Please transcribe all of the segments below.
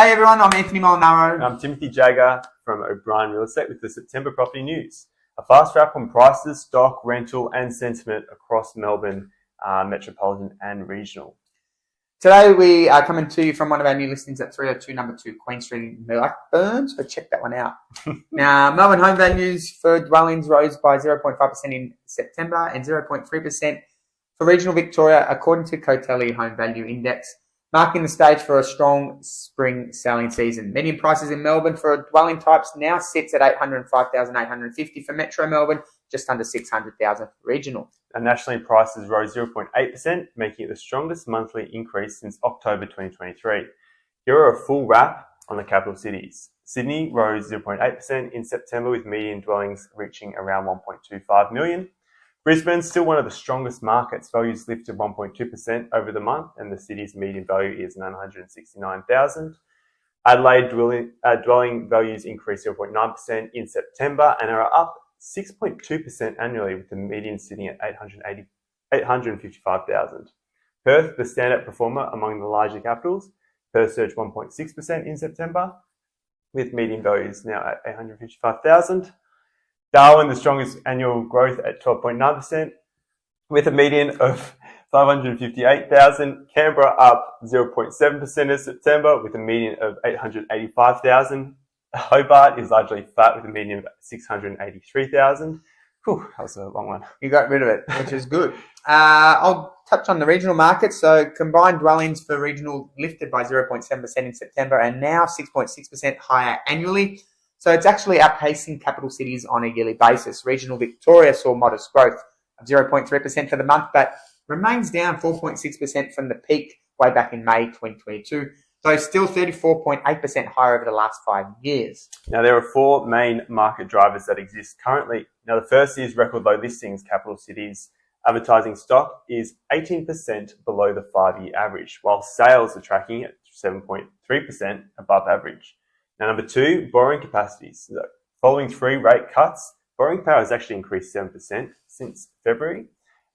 Hey everyone, I'm Anthony Molinaro. I'm Timothy Jagger from O'Brien Real Estate with the September Property News. A fast wrap on prices, stock, rental and sentiment across Melbourne, metropolitan and regional. Today we are coming to you from one of our new listings at 302 number 2 Queen Street in Blackburn, so check that one out. Now, Melbourne home values for dwellings rose by 0.5% in September and 0.3% for regional Victoria, according to Cotelli Home Value Index, marking the stage for a strong spring selling season. Median prices in Melbourne for dwelling types now sits at $805,850 for Metro Melbourne, just under $600,000 for regional. And nationally, prices rose 0.8%, making it the strongest monthly increase since October 2023. Here are a full wrap on the capital cities. Sydney rose 0.8% in September, with median dwellings reaching around 1.25 million. Brisbane, still one of the strongest markets. Values lifted 1.2% over the month, and the city's median value is $969,000. Adelaide dwelling values increased 0.9% in September and are up 6.2% annually, with the median sitting at $855,000. Perth, the standout performer among the larger capitals. Perth surged 1.6% in September, with median values now at $855,000. Darwin, the strongest annual growth at 12.9%, with a median of $558,000. Canberra up 0.7% in September, with a median of $885,000. Hobart is largely flat, with a median of $683,000. Whew, that was a long one. You got rid of it, which is good. I'll touch on the regional market. So combined dwellings for regional lifted by 0.7% in September and now 6.6% higher annually. So it's actually outpacing capital cities on a yearly basis. Regional Victoria saw modest growth of 0.3% for the month, but remains down 4.6% from the peak way back in May 2022. So still 34.8% higher over the last 5 years. Now, there are four main market drivers that exist currently. Now, the first is record low listings. Capital cities advertising stock is 18% below the 5-year average, while sales are tracking at 7.3% above average. Now, number two, borrowing capacities. So following 3 rate cuts, borrowing power has actually increased 7% since February.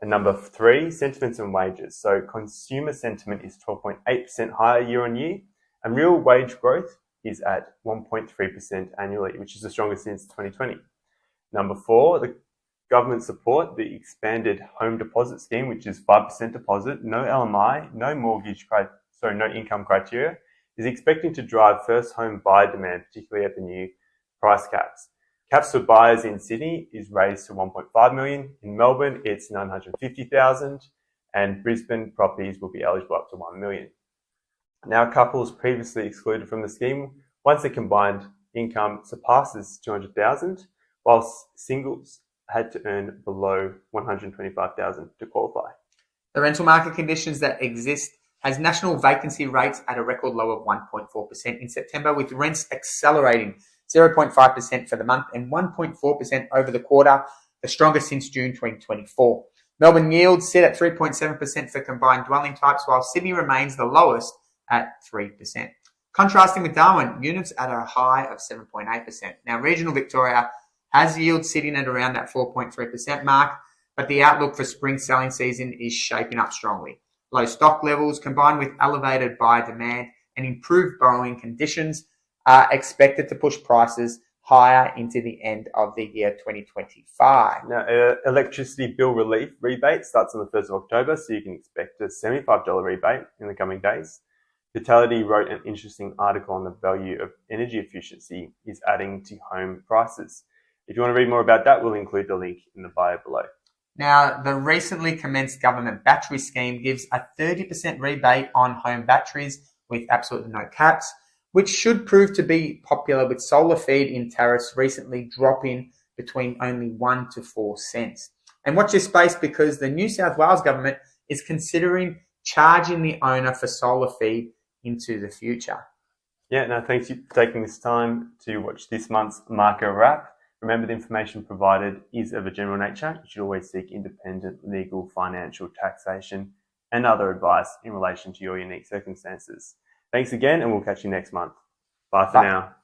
And number three, sentiments and wages. So consumer sentiment is 12.8% higher year on year, and real wage growth is at 1.3% annually, which is the strongest since 2020. Number four, the government support, the expanded home deposit scheme, which is 5% deposit, no LMI, no no income criteria, is expecting to drive first home buyer demand, particularly at the new price caps. Caps for buyers in Sydney is raised to 1.5 million. In Melbourne, it's 950,000, and Brisbane properties will be eligible up to 1 million. Now, couples previously excluded from the scheme, once their combined income surpasses 200,000, whilst singles had to earn below 125,000 to qualify. The rental market conditions that exist has national vacancy rates at a record low of 1.4% in September, with rents accelerating 0.5% for the month and 1.4% over the quarter, the strongest since June 2024. Melbourne yields sit at 3.7% for combined dwelling types, while Sydney remains the lowest at 3%. Contrasting with Darwin, units at a high of 7.8%. Now, regional Victoria has yields sitting at around that 4.3% mark, but the outlook for spring selling season is shaping up strongly. Low stock levels combined with elevated buyer demand and improved borrowing conditions are expected to push prices higher into the end of the year 2025. Now, electricity bill relief rebate starts on the 1st of October, so you can expect a $75 rebate in the coming days. Vitality wrote an interesting article on the value of energy efficiency is adding to home prices. If you want to read more about that, we'll include the link in the bio below. Now, the recently commenced government battery scheme gives a 30% rebate on home batteries with absolutely no caps, which should prove to be popular, with solar feed-in tariffs recently dropping between only 1 to 4 cents. And watch this space, because the New South Wales government is considering charging the owner for solar feed into the future. Yeah, no, thanks for taking this time to watch this month's market wrap. Remember, the information provided is of a general nature. You should always seek independent legal, financial, taxation, and other advice in relation to your unique circumstances. Thanks again, and we'll catch you next month. Bye for now.